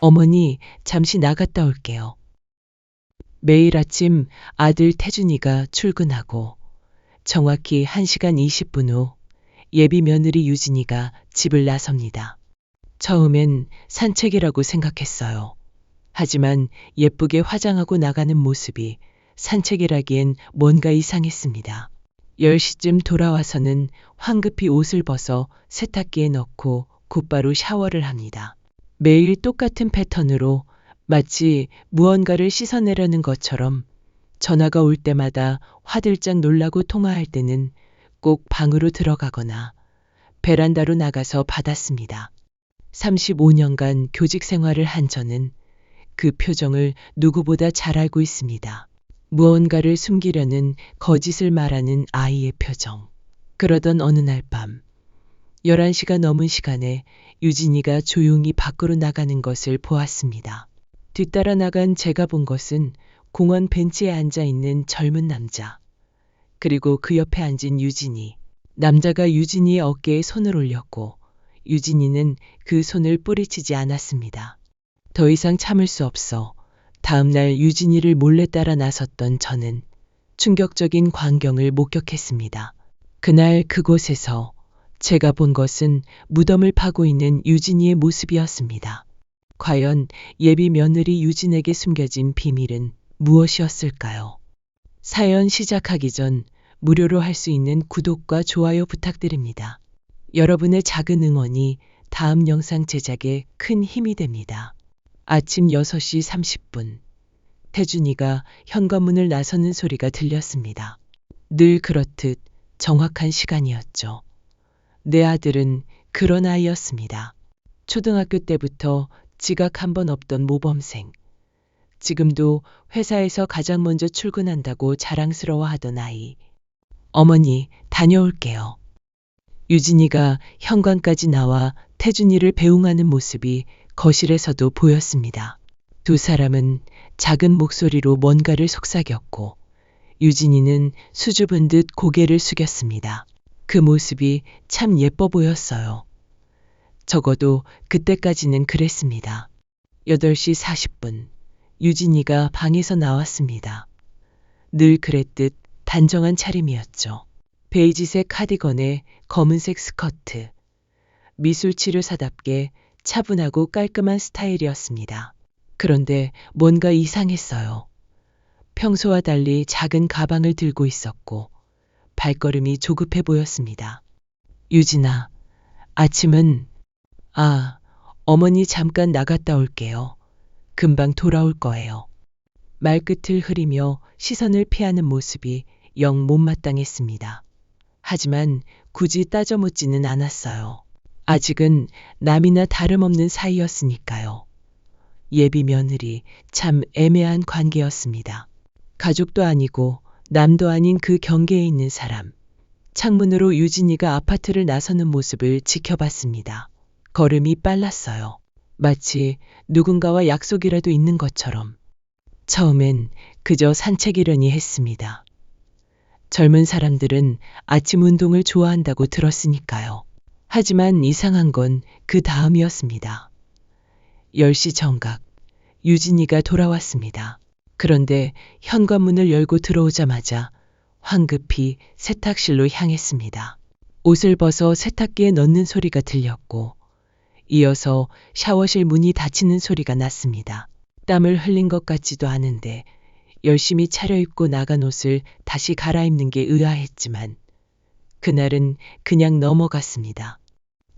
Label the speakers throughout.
Speaker 1: 어머니, 잠시 나갔다 올게요. 매일 아침 아들 태준이가 출근하고 정확히 1시간 20분 후 예비 며느리 유진이가 집을 나섭니다. 처음엔 산책이라고 생각했어요. 하지만 예쁘게 화장하고 나가는 모습이 산책이라기엔 뭔가 이상했습니다. 10시쯤 돌아와서는 황급히 옷을 벗어 세탁기에 넣고 곧바로 샤워를 합니다. 매일 똑같은 패턴으로 마치 무언가를 씻어내려는 것처럼 전화가 올 때마다 화들짝 놀라고 통화할 때는 꼭 방으로 들어가거나 베란다로 나가서 받았습니다. 35년간 교직 생활을 한 저는 그 표정을 누구보다 잘 알고 있습니다. 무언가를 숨기려는 거짓을 말하는 아이의 표정. 그러던 어느 날 밤, 11시가 넘은 시간에 유진이가 조용히 밖으로 나가는 것을 보았습니다. 뒤따라 나간 제가 본 것은 공원 벤치에 앉아 있는 젊은 남자, 그리고 그 옆에 앉은 유진이. 남자가 유진이의 어깨에 손을 올렸고 유진이는 그 손을 뿌리치지 않았습니다. 더 이상 참을 수 없어 다음날 유진이를 몰래 따라 나섰던 저는 충격적인 광경을 목격했습니다. 그날 그곳에서 제가 본 것은 무덤을 파고 있는 유진이의 모습이었습니다. 과연 예비 며느리 유진에게 숨겨진 비밀은 무엇이었을까요? 사연 시작하기 전 무료로 할 수 있는 구독과 좋아요 부탁드립니다. 여러분의 작은 응원이 다음 영상 제작에 큰 힘이 됩니다. 아침 6시 30분, 태준이가 현관문을 나서는 소리가 들렸습니다. 늘 그렇듯 정확한 시간이었죠. 내 아들은 그런 아이였습니다. 초등학교 때부터 지각 한 번 없던 모범생. 지금도 회사에서 가장 먼저 출근한다고 자랑스러워하던 아이. 어머니, 다녀올게요. 유진이가 현관까지 나와 태준이를 배웅하는 모습이 거실에서도 보였습니다. 두 사람은 작은 목소리로 뭔가를 속삭였고 유진이는 수줍은 듯 고개를 숙였습니다. 그 모습이 참 예뻐 보였어요. 적어도 그때까지는 그랬습니다. 8시 40분, 유진이가 방에서 나왔습니다. 늘 그랬듯 단정한 차림이었죠. 베이지색 카디건에 검은색 스커트. 미술치료사답게 차분하고 깔끔한 스타일이었습니다. 그런데 뭔가 이상했어요. 평소와 달리 작은 가방을 들고 있었고 발걸음이 조급해 보였습니다. 유진아, 아침은... 어머니 잠깐 나갔다 올게요. 금방 돌아올 거예요. 말끝을 흐리며 시선을 피하는 모습이 영 못마땅했습니다. 하지만 굳이 따져 묻지는 않았어요. 아직은 남이나 다름없는 사이였으니까요. 예비 며느리, 참 애매한 관계였습니다. 가족도 아니고 남도 아닌 그 경계에 있는 사람. 창문으로 유진이가 아파트를 나서는 모습을 지켜봤습니다. 걸음이 빨랐어요. 마치 누군가와 약속이라도 있는 것처럼. 처음엔 그저 산책이려니 했습니다. 젊은 사람들은 아침 운동을 좋아한다고 들었으니까요. 하지만 이상한 건 그 다음이었습니다. 10시 정각, 유진이가 돌아왔습니다. 그런데 현관문을 열고 들어오자마자 황급히 세탁실로 향했습니다. 옷을 벗어 세탁기에 넣는 소리가 들렸고 이어서 샤워실 문이 닫히는 소리가 났습니다. 땀을 흘린 것 같지도 않은데 열심히 차려입고 나간 옷을 다시 갈아입는 게 의아했지만 그날은 그냥 넘어갔습니다.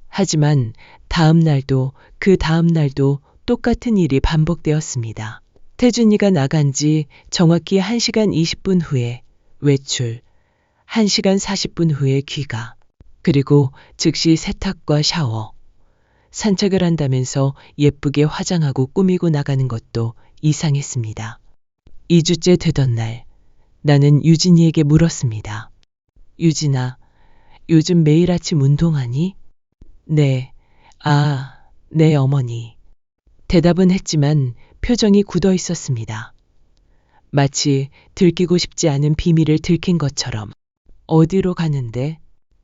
Speaker 1: 하지만 다음 날도 그 다음 날도 똑같은 일이 반복되었습니다. 태준이가 나간 지 정확히 1시간 20분 후에 외출, 1시간 40분 후에 귀가, 그리고 즉시 세탁과 샤워. 산책을 한다면서 예쁘게 화장하고 꾸미고 나가는 것도 이상했습니다. 2주째 되던 날, 나는 유진이에게 물었습니다. 유진아, 요즘 매일 아침 운동하니? 네. 네, 어머니. 대답은 했지만 표정이 굳어 있었습니다. 마치 들키고 싶지 않은 비밀을 들킨 것처럼. 어디로 가는데?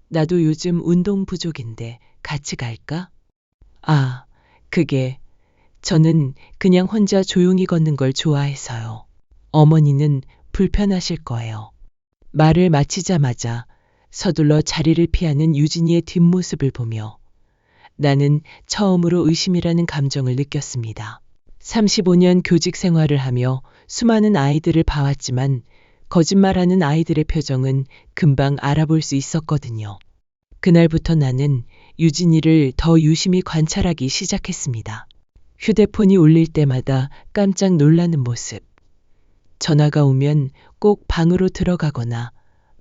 Speaker 1: 나도 요즘 운동 부족인데 같이 갈까? 그게 저는 그냥 혼자 조용히 걷는 걸 좋아해서요. 어머니는 불편하실 거예요. 말을 마치자마자 서둘러 자리를 피하는 유진이의 뒷모습을 보며 나는 처음으로 의심이라는 감정을 느꼈습니다. 35년 교직 생활을 하며 수많은 아이들을 봐왔지만 거짓말하는 아이들의 표정은 금방 알아볼 수 있었거든요. 그날부터 나는 유진이를 더 유심히 관찰하기 시작했습니다. 휴대폰이 울릴 때마다 깜짝 놀라는 모습. 전화가 오면 꼭 방으로 들어가거나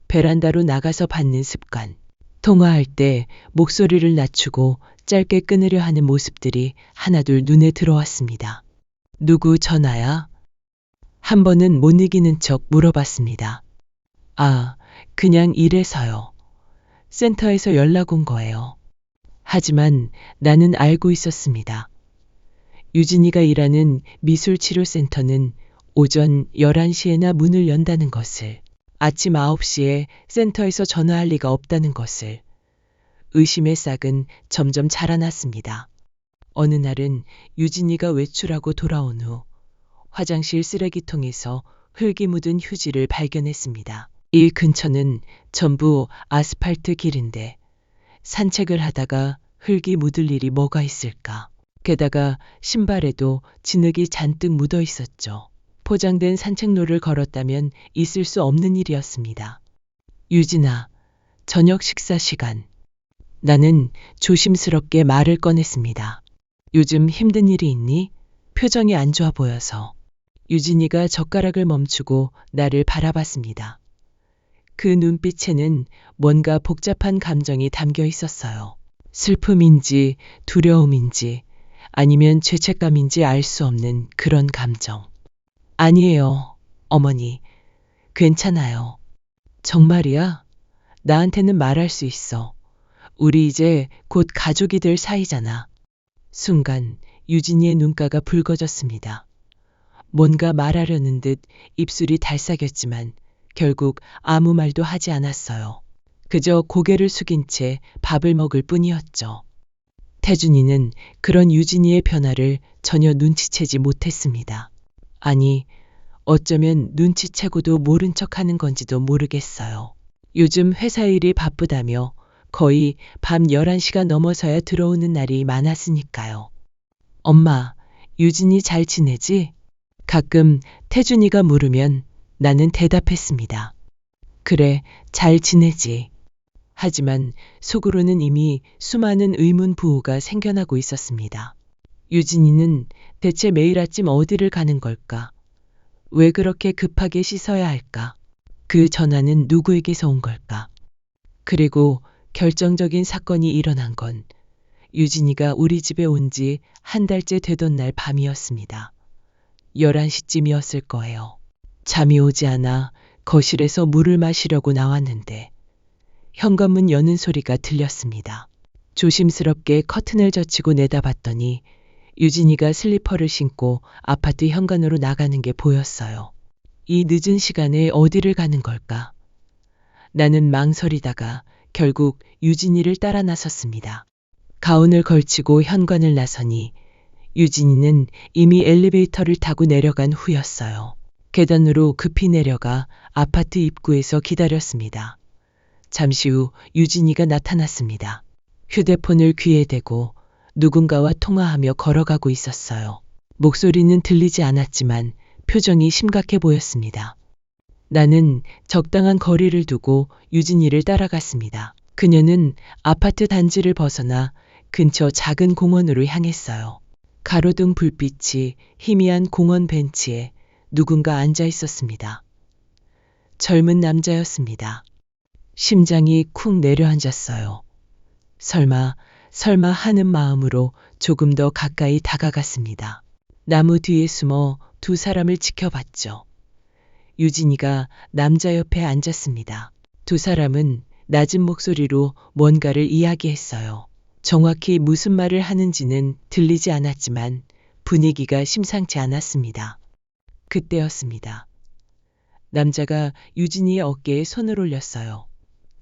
Speaker 1: 베란다로 나가서 받는 습관. 통화할 때 목소리를 낮추고 짧게 끊으려 하는 모습들이 하나둘 눈에 들어왔습니다. 누구 전화야? 한 번은 못 이기는 척 물어봤습니다. 아, 그냥 이래서요. 센터에서 연락 온 거예요. 하지만 나는 알고 있었습니다. 유진이가 일하는 미술치료센터는 오전 11시에나 문을 연다는 것을, 아침 9시에 센터에서 전화할 리가 없다는 것을. 의심의 싹은 점점 자라났습니다. 어느 날은 유진이가 외출하고 돌아온 후 화장실 쓰레기통에서 흙이 묻은 휴지를 발견했습니다. 이 근처는 전부 아스팔트 길인데 산책을 하다가 흙이 묻을 일이 뭐가 있을까. 게다가 신발에도 진흙이 잔뜩 묻어 있었죠. 포장된 산책로를 걸었다면 있을 수 없는 일이었습니다. 유진아, 저녁 식사 시간. 나는 조심스럽게 말을 꺼냈습니다. 요즘 힘든 일이 있니? 표정이 안 좋아 보여서. 유진이가 젓가락을 멈추고 나를 바라봤습니다. 그 눈빛에는 뭔가 복잡한 감정이 담겨 있었어요. 슬픔인지 두려움인지 아니면 죄책감인지 알 수 없는 그런 감정. 아니에요, 어머니. 괜찮아요. 정말이야? 나한테는 말할 수 있어. 우리 이제 곧 가족이 될 사이잖아. 순간 유진이의 눈가가 붉어졌습니다. 뭔가 말하려는 듯 입술이 달싹였지만 결국 아무 말도 하지 않았어요. 그저 고개를 숙인 채 밥을 먹을 뿐이었죠. 태준이는 그런 유진이의 변화를 전혀 눈치채지 못했습니다. 아니, 어쩌면 눈치채고도 모른 척하는 건지도 모르겠어요. 요즘 회사 일이 바쁘다며 거의 밤 11시가 넘어서야 들어오는 날이 많았으니까요. 엄마, 유진이 잘 지내지? 가끔 태준이가 물으면 나는 대답했습니다. 그래, 잘 지내지. 하지만 속으로는 이미 수많은 의문 부호가 생겨나고 있었습니다. 유진이는 대체 매일 아침 어디를 가는 걸까? 왜 그렇게 급하게 씻어야 할까? 그 전화는 누구에게서 온 걸까? 그리고 결정적인 사건이 일어난 건 유진이가 우리 집에 온 지 한 달째 되던 날 밤이었습니다. 11시쯤이었을 거예요. 잠이 오지 않아 거실에서 물을 마시려고 나왔는데 현관문 여는 소리가 들렸습니다. 조심스럽게 커튼을 젖히고 내다봤더니 유진이가 슬리퍼를 신고 아파트 현관으로 나가는 게 보였어요. 이 늦은 시간에 어디를 가는 걸까? 나는 망설이다가 결국 유진이를 따라 나섰습니다. 가운을 걸치고 현관을 나서니 유진이는 이미 엘리베이터를 타고 내려간 후였어요. 계단으로 급히 내려가 아파트 입구에서 기다렸습니다. 잠시 후 유진이가 나타났습니다. 휴대폰을 귀에 대고 누군가와 통화하며 걸어가고 있었어요. 목소리는 들리지 않았지만 표정이 심각해 보였습니다. 나는 적당한 거리를 두고 유진이를 따라갔습니다. 그녀는 아파트 단지를 벗어나 근처 작은 공원으로 향했어요. 가로등 불빛이 희미한 공원 벤치에 누군가 앉아 있었습니다. 젊은 남자였습니다. 심장이 쿵 내려앉았어요. 설마 하는 마음으로 조금 더 가까이 다가갔습니다. 나무 뒤에 숨어 두 사람을 지켜봤죠. 유진이가 남자 옆에 앉았습니다. 두 사람은 낮은 목소리로 뭔가를 이야기했어요. 정확히 무슨 말을 하는지는 들리지 않았지만 분위기가 심상치 않았습니다. 그때였습니다. 남자가 유진이의 어깨에 손을 올렸어요.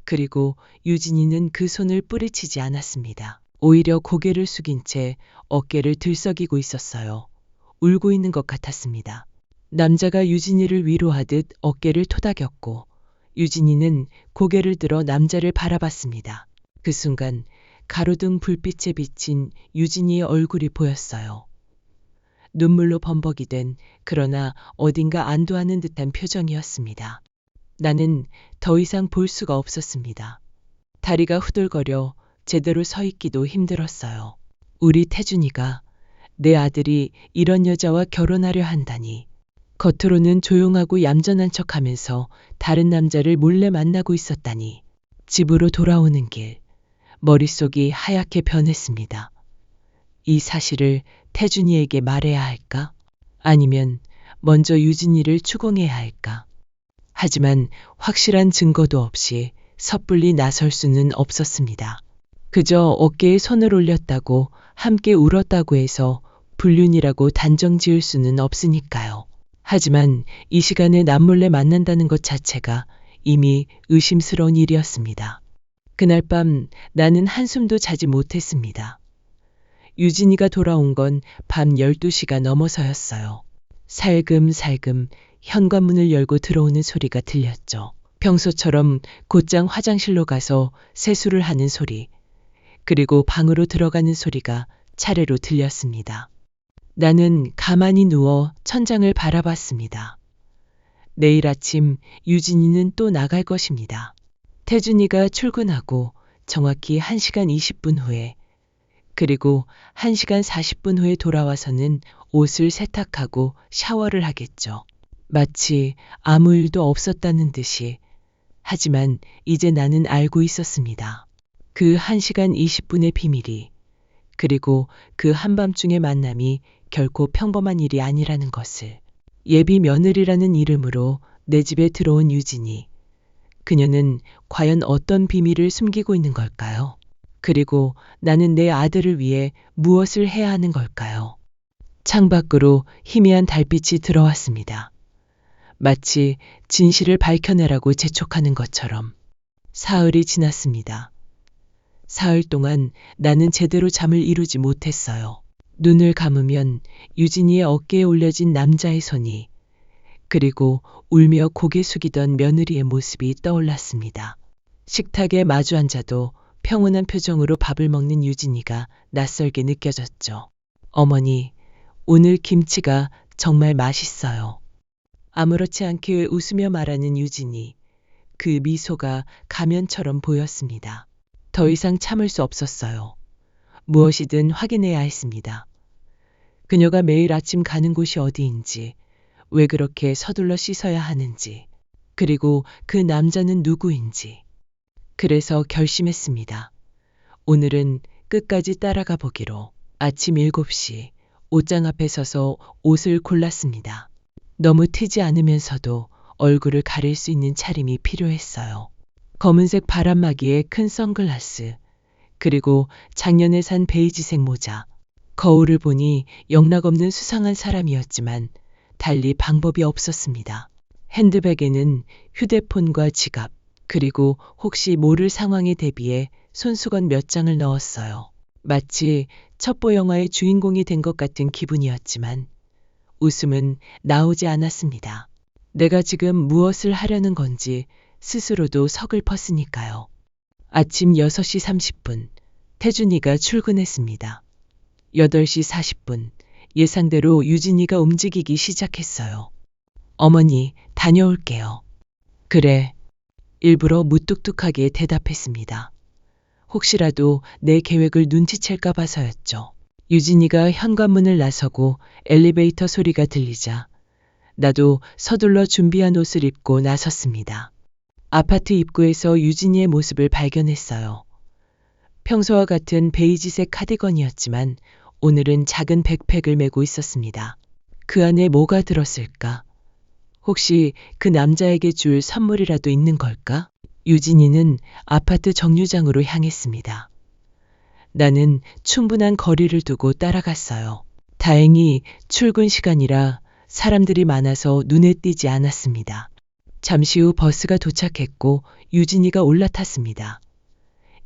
Speaker 1: 그리고 유진이는 그 손을 뿌리치지 않았습니다. 오히려 고개를 숙인 채 어깨를 들썩이고 있었어요. 울고 있는 것 같았습니다. 남자가 유진이를 위로하듯 어깨를 토닥였고 유진이는 고개를 들어 남자를 바라봤습니다. 그 순간 가로등 불빛에 비친 유진이의 얼굴이 보였어요. 눈물로 범벅이 된 그러나 어딘가 안도하는 듯한 표정이었습니다. 나는 더 이상 볼 수가 없었습니다. 다리가 후들거려 제대로 서 있기도 힘들었어요. 우리 태준이가, 내 아들이 이런 여자와 결혼하려 한다니. 겉으로는 조용하고 얌전한 척하면서 다른 남자를 몰래 만나고 있었다니. 집으로 돌아오는 길, 머릿속이 하얗게 변했습니다. 이 사실을 태준이에게 말해야 할까? 아니면 먼저 유진이를 추궁해야 할까? 하지만 확실한 증거도 없이 섣불리 나설 수는 없었습니다. 그저 어깨에 손을 올렸다고 함께 울었다고 해서 불륜이라고 단정 지을 수는 없으니까요. 하지만 이 시간에 남몰래 만난다는 것 자체가 이미 의심스러운 일이었습니다. 그날 밤 나는 한숨도 자지 못했습니다. 유진이가 돌아온 건 밤 12시가 넘어서였어요. 살금살금 현관문을 열고 들어오는 소리가 들렸죠. 평소처럼 곧장 화장실로 가서 세수를 하는 소리, 그리고 방으로 들어가는 소리가 차례로 들렸습니다. 나는 가만히 누워 천장을 바라봤습니다. 내일 아침 유진이는 또 나갈 것입니다. 태준이가 출근하고 정확히 1시간 20분 후에, 그리고 1시간 40분 후에 돌아와서는 옷을 세탁하고 샤워를 하겠죠. 마치 아무 일도 없었다는 듯이. 하지만 이제 나는 알고 있었습니다. 그 1시간 20분의 비밀이, 그리고 그 한밤중의 만남이 결코 평범한 일이 아니라는 것을. 예비 며느리라는 이름으로 내 집에 들어온 유진이. 그녀는 과연 어떤 비밀을 숨기고 있는 걸까요? 그리고 나는 내 아들을 위해 무엇을 해야 하는 걸까요? 창밖으로 희미한 달빛이 들어왔습니다. 마치 진실을 밝혀내라고 재촉하는 것처럼. 사흘이 지났습니다. 사흘 동안 나는 제대로 잠을 이루지 못했어요. 눈을 감으면 유진이의 어깨에 올려진 남자의 손이, 그리고 울며 고개 숙이던 며느리의 모습이 떠올랐습니다. 식탁에 마주 앉아도 평온한 표정으로 밥을 먹는 유진이가 낯설게 느껴졌죠. 어머니, 오늘 김치가 정말 맛있어요. 아무렇지 않게 웃으며 말하는 유진이, 그 미소가 가면처럼 보였습니다. 더 이상 참을 수 없었어요. 무엇이든 확인해야 했습니다. 그녀가 매일 아침 가는 곳이 어디인지, 왜 그렇게 서둘러 씻어야 하는지, 그리고 그 남자는 누구인지. 그래서 결심했습니다. 오늘은 끝까지 따라가 보기로. 아침 7시 옷장 앞에 서서 옷을 골랐습니다. 너무 튀지 않으면서도 얼굴을 가릴 수 있는 차림이 필요했어요. 검은색 바람막이에 큰 선글라스, 그리고 작년에 산 베이지색 모자. 거울을 보니 영락없는 수상한 사람이었지만 달리 방법이 없었습니다. 핸드백에는 휴대폰과 지갑, 그리고 혹시 모를 상황에 대비해 손수건 몇 장을 넣었어요. 마치 첩보 영화의 주인공이 된 것 같은 기분이었지만 웃음은 나오지 않았습니다. 내가 지금 무엇을 하려는 건지 스스로도 서글펐으니까요. 아침 6시 30분, 태준이가 출근했습니다. 8시 40분, 예상대로 유진이가 움직이기 시작했어요. 어머니, 다녀올게요. 그래. 일부러 무뚝뚝하게 대답했습니다. 혹시라도 내 계획을 눈치챌까 봐서였죠. 유진이가 현관문을 나서고 엘리베이터 소리가 들리자 나도 서둘러 준비한 옷을 입고 나섰습니다. 아파트 입구에서 유진이의 모습을 발견했어요. 평소와 같은 베이지색 카디건이었지만 오늘은 작은 백팩을 메고 있었습니다. 그 안에 뭐가 들었을까? 혹시 그 남자에게 줄 선물이라도 있는 걸까? 유진이는 아파트 정류장으로 향했습니다. 나는 충분한 거리를 두고 따라갔어요. 다행히 출근 시간이라 사람들이 많아서 눈에 띄지 않았습니다. 잠시 후 버스가 도착했고 유진이가 올라탔습니다.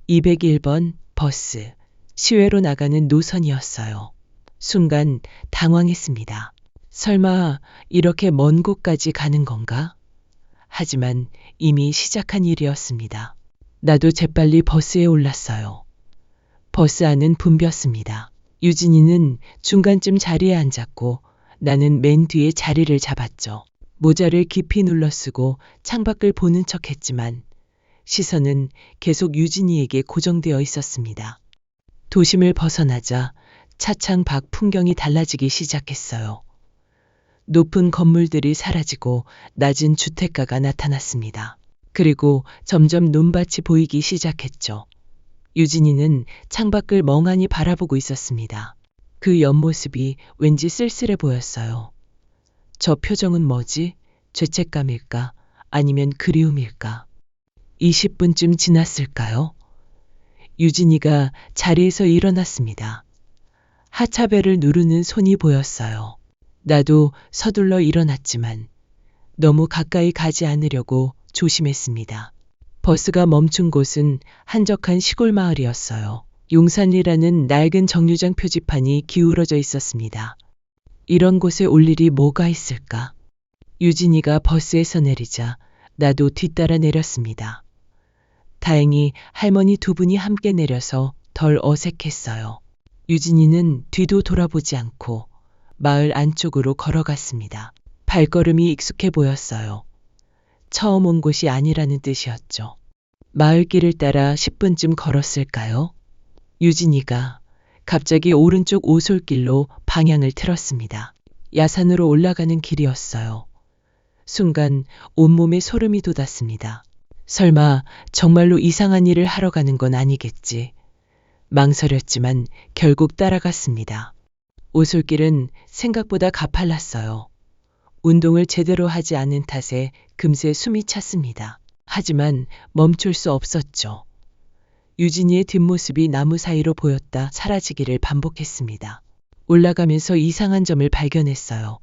Speaker 1: 201번 버스. 시외로 나가는 노선이었어요. 순간 당황했습니다. 설마 이렇게 먼 곳까지 가는 건가? 하지만 이미 시작한 일이었습니다. 나도 재빨리 버스에 올랐어요. 버스 안은 붐볐습니다. 유진이는 중간쯤 자리에 앉았고 나는 맨 뒤에 자리를 잡았죠. 모자를 깊이 눌러쓰고 창밖을 보는 척했지만 시선은 계속 유진이에게 고정되어 있었습니다. 도심을 벗어나자 차창 밖 풍경이 달라지기 시작했어요. 높은 건물들이 사라지고 낮은 주택가가 나타났습니다. 그리고 점점 논밭이 보이기 시작했죠. 유진이는 창밖을 멍하니 바라보고 있었습니다. 그 옆모습이 왠지 쓸쓸해 보였어요. 저 표정은 뭐지? 죄책감일까? 아니면 그리움일까? 20분쯤 지났을까요? 유진이가 자리에서 일어났습니다. 하차벨을 누르는 손이 보였어요. 나도 서둘러 일어났지만 너무 가까이 가지 않으려고 조심했습니다. 버스가 멈춘 곳은 한적한 시골 마을이었어요. 용산리라는 낡은 정류장 표지판이 기울어져 있었습니다. 이런 곳에 올 일이 뭐가 있을까? 유진이가 버스에서 내리자 나도 뒤따라 내렸습니다. 다행히 할머니 두 분이 함께 내려서 덜 어색했어요. 유진이는 뒤도 돌아보지 않고 마을 안쪽으로 걸어갔습니다. 발걸음이 익숙해 보였어요. 처음 온 곳이 아니라는 뜻이었죠. 마을길을 따라 10분쯤 걸었을까요? 유진이가 갑자기 오른쪽 오솔길로 방향을 틀었습니다. 야산으로 올라가는 길이었어요. 순간 온몸에 소름이 돋았습니다. 설마 정말로 이상한 일을 하러 가는 건 아니겠지. 망설였지만 결국 따라갔습니다. 오솔길은 생각보다 가팔랐어요. 운동을 제대로 하지 않은 탓에 금세 숨이 찼습니다. 하지만 멈출 수 없었죠. 유진이의 뒷모습이 나무 사이로 보였다 사라지기를 반복했습니다. 올라가면서 이상한 점을 발견했어요.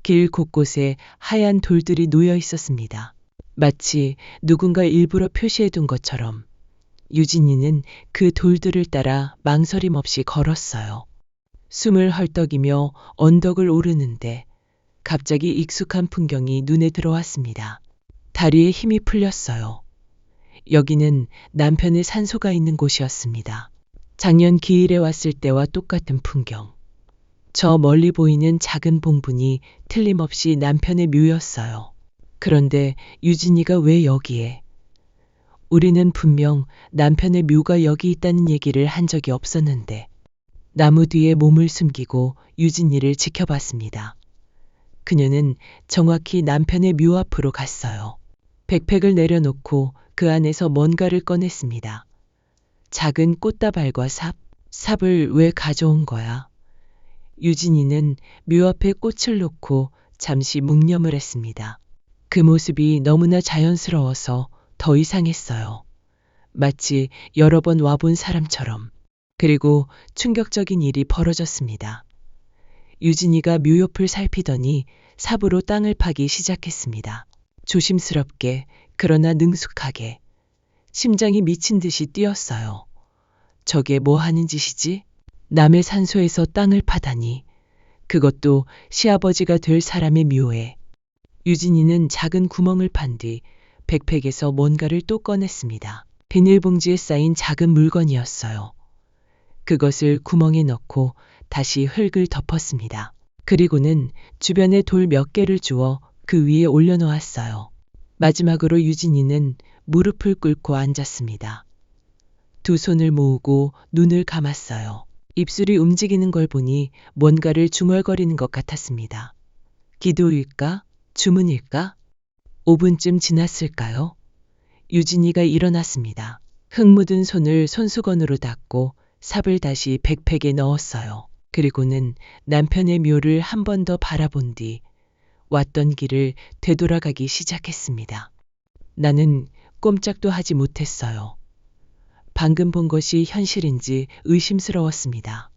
Speaker 1: 길 곳곳에 하얀 돌들이 놓여 있었습니다. 마치 누군가 일부러 표시해둔 것처럼 유진이는 그 돌들을 따라 망설임 없이 걸었어요. 숨을 헐떡이며 언덕을 오르는데 갑자기 익숙한 풍경이 눈에 들어왔습니다. 다리에 힘이 풀렸어요. 여기는 남편의 산소가 있는 곳이었습니다. 작년 기일에 왔을 때와 똑같은 풍경. 저 멀리 보이는 작은 봉분이 틀림없이 남편의 묘였어요. 그런데 유진이가 왜 여기에? 우리는 분명 남편의 묘가 여기 있다는 얘기를 한 적이 없었는데 나무 뒤에 몸을 숨기고 유진이를 지켜봤습니다. 그녀는 정확히 남편의 묘 앞으로 갔어요. 백팩을 내려놓고 그 안에서 뭔가를 꺼냈습니다. 작은 꽃다발과 삽. 삽을 왜 가져온 거야? 유진이는 묘 앞에 꽃을 놓고 잠시 묵념을 했습니다. 그 모습이 너무나 자연스러워서 더 이상했어요. 마치 여러 번 와본 사람처럼. 그리고 충격적인 일이 벌어졌습니다. 유진이가 묘 옆을 살피더니 삽으로 땅을 파기 시작했습니다. 조심스럽게 그러나 능숙하게. 심장이 미친 듯이 뛰었어요. 저게 뭐 하는 짓이지? 남의 산소에서 땅을 파다니. 그것도 시아버지가 될 사람의 묘에. 유진이는 작은 구멍을 판 뒤 백팩에서 뭔가를 또 꺼냈습니다. 비닐봉지에 쌓인 작은 물건이었어요. 그것을 구멍에 넣고 다시 흙을 덮었습니다. 그리고는 주변에 돌 몇 개를 주워 그 위에 올려놓았어요. 마지막으로 유진이는 무릎을 꿇고 앉았습니다. 두 손을 모으고 눈을 감았어요. 입술이 움직이는 걸 보니 뭔가를 중얼거리는 것 같았습니다. 기도일까? 주문일까? 5분쯤 지났을까요? 유진이가 일어났습니다. 흙 묻은 손을 손수건으로 닦고 삽을 다시 백팩에 넣었어요. 그리고는 남편의 묘를 한 번 더 바라본 뒤 왔던 길을 되돌아가기 시작했습니다. 나는 꼼짝도 하지 못했어요. 방금 본 것이 현실인지 의심스러웠습니다.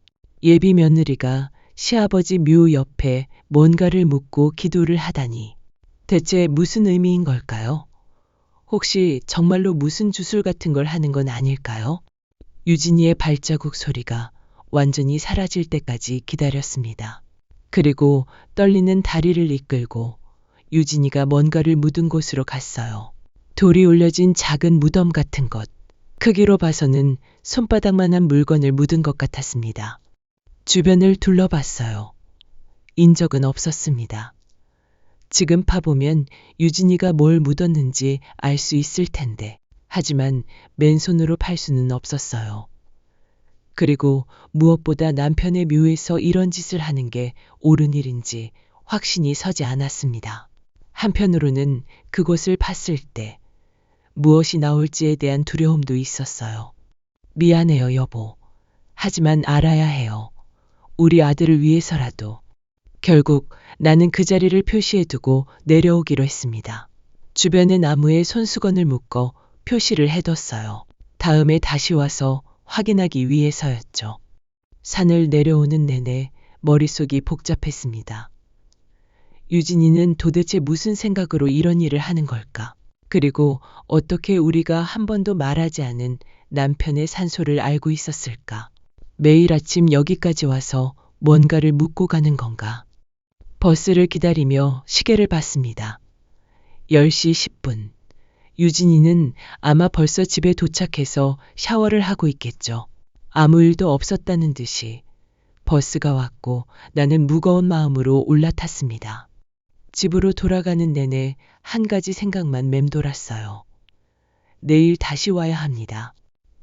Speaker 1: 예비 며느리가 시아버지 묘 옆에 뭔가를 묻고 기도를 하다니. 대체 무슨 의미인 걸까요? 혹시 정말로 무슨 주술 같은 걸 하는 건 아닐까요? 유진이의 발자국 소리가 완전히 사라질 때까지 기다렸습니다. 그리고 떨리는 다리를 이끌고 유진이가 뭔가를 묻은 곳으로 갔어요. 돌이 올려진 작은 무덤 같은 것. 크기로 봐서는 손바닥만한 물건을 묻은 것 같았습니다. 주변을 둘러봤어요. 인적은 없었습니다. 지금 파보면 유진이가 뭘 묻었는지 알 수 있을 텐데, 하지만 맨손으로 팔 수는 없었어요. 그리고 무엇보다 남편의 묘에서 이런 짓을 하는 게 옳은 일인지 확신이 서지 않았습니다. 한편으로는 그곳을 팠을 때 무엇이 나올지에 대한 두려움도 있었어요. 미안해요, 여보. 하지만 알아야 해요. 우리 아들을 위해서라도. 결국 나는 그 자리를 표시해두고 내려오기로 했습니다. 주변의 나무에 손수건을 묶어 표시를 해뒀어요. 다음에 다시 와서 확인하기 위해서였죠. 산을 내려오는 내내 머릿속이 복잡했습니다. 유진이는 도대체 무슨 생각으로 이런 일을 하는 걸까? 그리고 어떻게 우리가 한 번도 말하지 않은 남편의 산소를 알고 있었을까? 매일 아침 여기까지 와서 뭔가를 묻고 가는 건가? 버스를 기다리며 시계를 봤습니다. 10시 10분. 유진이는 아마 벌써 집에 도착해서 샤워를 하고 있겠죠. 아무 일도 없었다는 듯이 버스가 왔고 나는 무거운 마음으로 올라탔습니다. 집으로 돌아가는 내내 한 가지 생각만 맴돌았어요. 내일 다시 와야 합니다.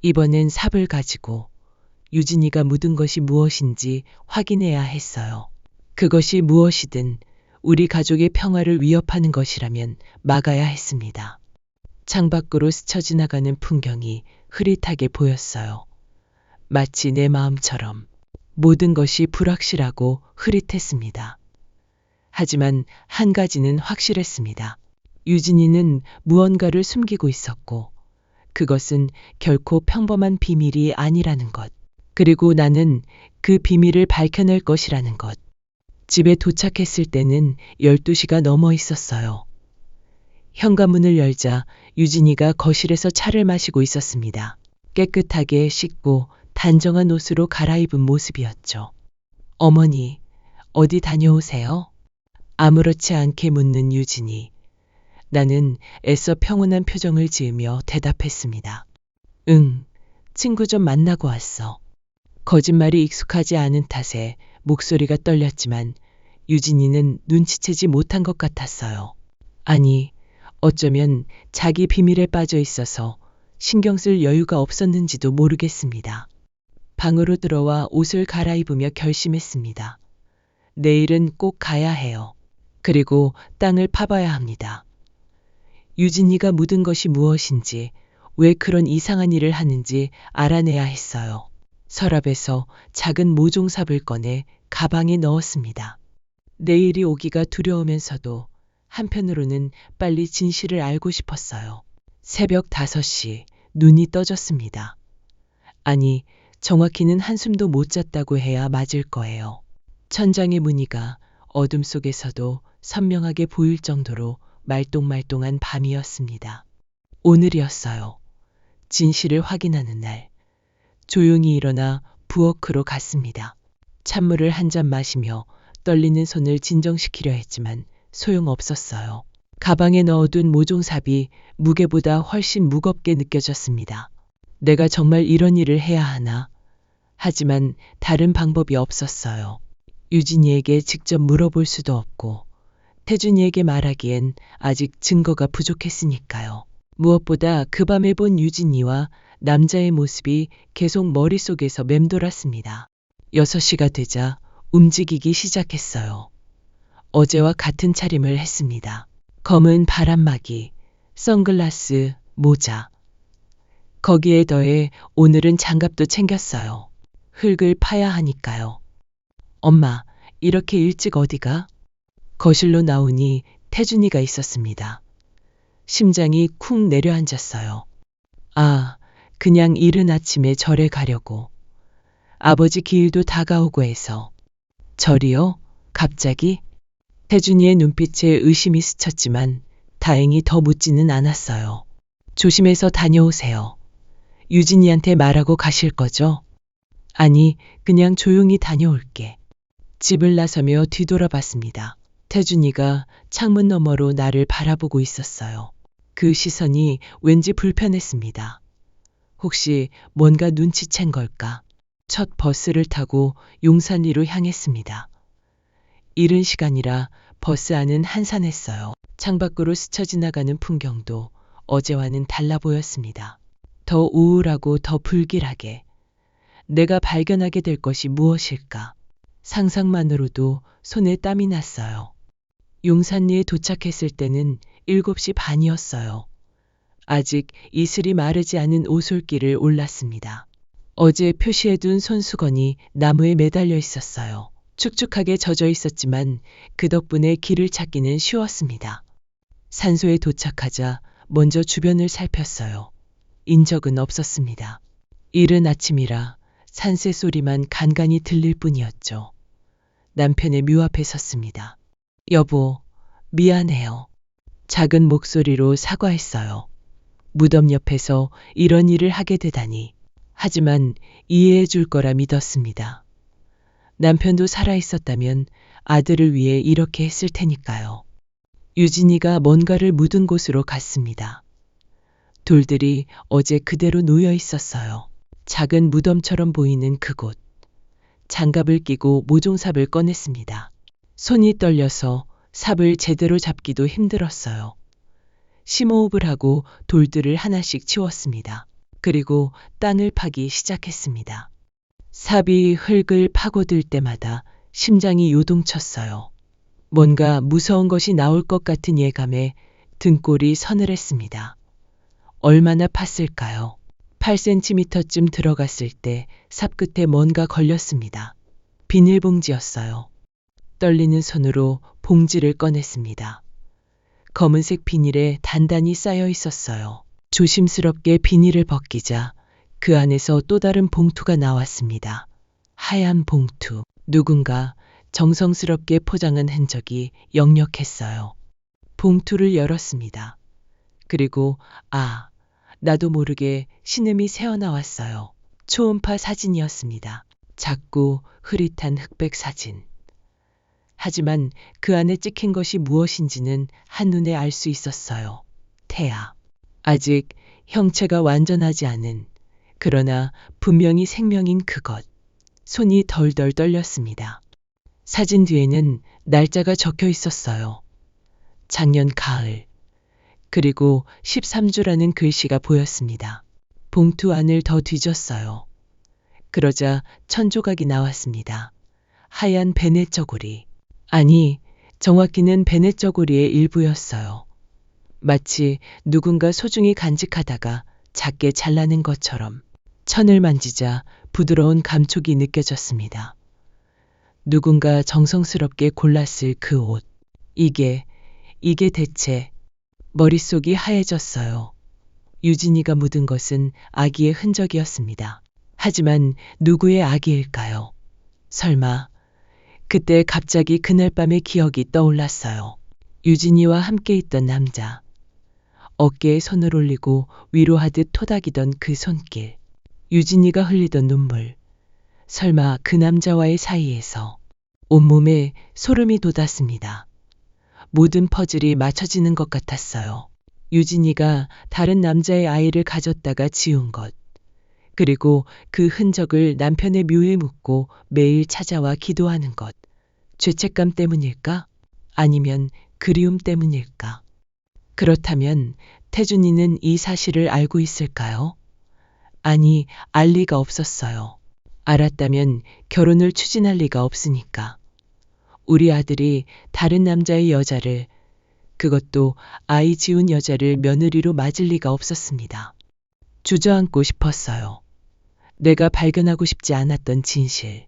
Speaker 1: 이번엔 삽을 가지고 유진이가 묻은 것이 무엇인지 확인해야 했어요. 그것이 무엇이든 우리 가족의 평화를 위협하는 것이라면 막아야 했습니다. 창밖으로 스쳐 지나가는 풍경이 흐릿하게 보였어요. 마치 내 마음처럼 모든 것이 불확실하고 흐릿했습니다. 하지만 한 가지는 확실했습니다. 유진이는 무언가를 숨기고 있었고 그것은 결코 평범한 비밀이 아니라는 것. 그리고 나는 그 비밀을 밝혀낼 것이라는 것. 집에 도착했을 때는 12시가 넘어 있었어요. 현관문을 열자 유진이가 거실에서 차를 마시고 있었습니다. 깨끗하게 씻고 단정한 옷으로 갈아입은 모습이었죠. 어머니, 어디 다녀오세요? 아무렇지 않게 묻는 유진이. 나는 애써 평온한 표정을 지으며 대답했습니다. 응, 친구 좀 만나고 왔어. 거짓말이 익숙하지 않은 탓에 목소리가 떨렸지만 유진이는 눈치채지 못한 것 같았어요. 아니, 어쩌면 자기 비밀에 빠져 있어서 신경 쓸 여유가 없었는지도 모르겠습니다. 방으로 들어와 옷을 갈아입으며 결심했습니다. 내일은 꼭 가야 해요. 그리고 땅을 파봐야 합니다. 유진이가 묻은 것이 무엇인지, 왜 그런 이상한 일을 하는지 알아내야 했어요. 서랍에서 작은 모종삽을 꺼내 가방에 넣었습니다. 내일이 오기가 두려우면서도 한편으로는 빨리 진실을 알고 싶었어요. 새벽 5시 눈이 떠졌습니다. 아니, 정확히는 한숨도 못 잤다고 해야 맞을 거예요. 천장의 무늬가 어둠 속에서도 선명하게 보일 정도로 말똥말똥한 밤이었습니다. 오늘이었어요. 진실을 확인하는 날. 조용히 일어나 부엌으로 갔습니다. 찬물을 한 잔 마시며 떨리는 손을 진정시키려 했지만 소용없었어요. 가방에 넣어둔 모종삽이 무게보다 훨씬 무겁게 느껴졌습니다. 내가 정말 이런 일을 해야 하나? 하지만 다른 방법이 없었어요. 유진이에게 직접 물어볼 수도 없고 태준이에게 말하기엔 아직 증거가 부족했으니까요. 무엇보다 그 밤에 본 유진이와 남자의 모습이 계속 머릿속에서 맴돌았습니다. 6시가 되자 움직이기 시작했어요. 어제와 같은 차림을 했습니다. 검은 바람막이, 선글라스, 모자. 거기에 더해 오늘은 장갑도 챙겼어요. 흙을 파야 하니까요. 엄마, 이렇게 일찍 어디가? 거실로 나오니 태준이가 있었습니다. 심장이 쿵 내려앉았어요. 아, 그냥 이른 아침에 절에 가려고. 아버지 기일도 다가오고 해서. 절이요? 갑자기? 태준이의 눈빛에 의심이 스쳤지만 다행히 더 묻지는 않았어요. 조심해서 다녀오세요. 유진이한테 말하고 가실 거죠? 아니, 그냥 조용히 다녀올게. 집을 나서며 뒤돌아봤습니다. 태준이가 창문 너머로 나를 바라보고 있었어요. 그 시선이 왠지 불편했습니다. 혹시 뭔가 눈치챈 걸까? 첫 버스를 타고 용산리로 향했습니다. 이른 시간이라 버스 안은 한산했어요. 창밖으로 스쳐 지나가는 풍경도 어제와는 달라 보였습니다. 더 우울하고 더 불길하게. 내가 발견하게 될 것이 무엇일까? 상상만으로도 손에 땀이 났어요. 용산리에 도착했을 때는 7시 반이었어요. 아직 이슬이 마르지 않은 오솔길을 올랐습니다. 어제 표시해둔 손수건이 나무에 매달려 있었어요. 축축하게 젖어 있었지만 그 덕분에 길을 찾기는 쉬웠습니다. 산소에 도착하자 먼저 주변을 살폈어요. 인적은 없었습니다. 이른 아침이라 산새 소리만 간간히 들릴 뿐이었죠. 남편의 묘 앞에 섰습니다. 여보, 미안해요. 작은 목소리로 사과했어요. 무덤 옆에서 이런 일을 하게 되다니. 하지만 이해해 줄 거라 믿었습니다. 남편도 살아있었다면 아들을 위해 이렇게 했을 테니까요. 유진이가 뭔가를 묻은 곳으로 갔습니다. 돌들이 어제 그대로 놓여 있었어요. 작은 무덤처럼 보이는 그곳. 장갑을 끼고 모종삽을 꺼냈습니다. 손이 떨려서 삽을 제대로 잡기도 힘들었어요. 심호흡을 하고 돌들을 하나씩 치웠습니다. 그리고 땅을 파기 시작했습니다. 삽이 흙을 파고들 때마다 심장이 요동쳤어요. 뭔가 무서운 것이 나올 것 같은 예감에 등골이 서늘했습니다. 얼마나 팠을까요? 8cm쯤 들어갔을 때 삽 끝에 뭔가 걸렸습니다. 비닐봉지였어요. 떨리는 손으로 봉지를 꺼냈습니다. 검은색 비닐에 단단히 쌓여 있었어요. 조심스럽게 비닐을 벗기자 그 안에서 또 다른 봉투가 나왔습니다. 하얀 봉투. 누군가 정성스럽게 포장한 흔적이 역력했어요. 봉투를 열었습니다. 그리고 나도 모르게 신음이 새어나왔어요. 초음파 사진이었습니다. 작고 흐릿한 흑백 사진. 하지만 그 안에 찍힌 것이 무엇인지는 한눈에 알 수 있었어요. 태아. 아직 형체가 완전하지 않은, 그러나 분명히 생명인 그것. 손이 덜덜 떨렸습니다. 사진 뒤에는 날짜가 적혀 있었어요. 작년 가을. 그리고 13주라는 글씨가 보였습니다. 봉투 안을 더 뒤졌어요. 그러자 천조각이 나왔습니다. 하얀 베네 저고리. 아니, 정확히는 베네 저고리의 일부였어요. 마치 누군가 소중히 간직하다가 작게 잘라낸 것처럼. 천을 만지자 부드러운 감촉이 느껴졌습니다. 누군가 정성스럽게 골랐을 그 옷. 이게 대체. 머릿속이 하얘졌어요. 유진이가 묻은 것은 아기의 흔적이었습니다. 하지만 누구의 아기일까요? 설마. 그때 갑자기 그날 밤의 기억이 떠올랐어요. 유진이와 함께 있던 남자. 어깨에 손을 올리고 위로하듯 토닥이던 그 손길. 유진이가 흘리던 눈물. 설마 그 남자와의 사이에서. 온몸에 소름이 돋았습니다. 모든 퍼즐이 맞춰지는 것 같았어요. 유진이가 다른 남자의 아이를 가졌다가 지운 것. 그리고 그 흔적을 남편의 묘에 묻고 매일 찾아와 기도하는 것. 죄책감 때문일까? 아니면 그리움 때문일까? 그렇다면 태준이는 이 사실을 알고 있을까요? 아니, 알 리가 없었어요. 알았다면 결혼을 추진할 리가 없으니까. 우리 아들이 다른 남자의 여자를, 그것도 아이 지운 여자를 며느리로 맞을 리가 없었습니다. 주저앉고 싶었어요. 내가 발견하고 싶지 않았던 진실.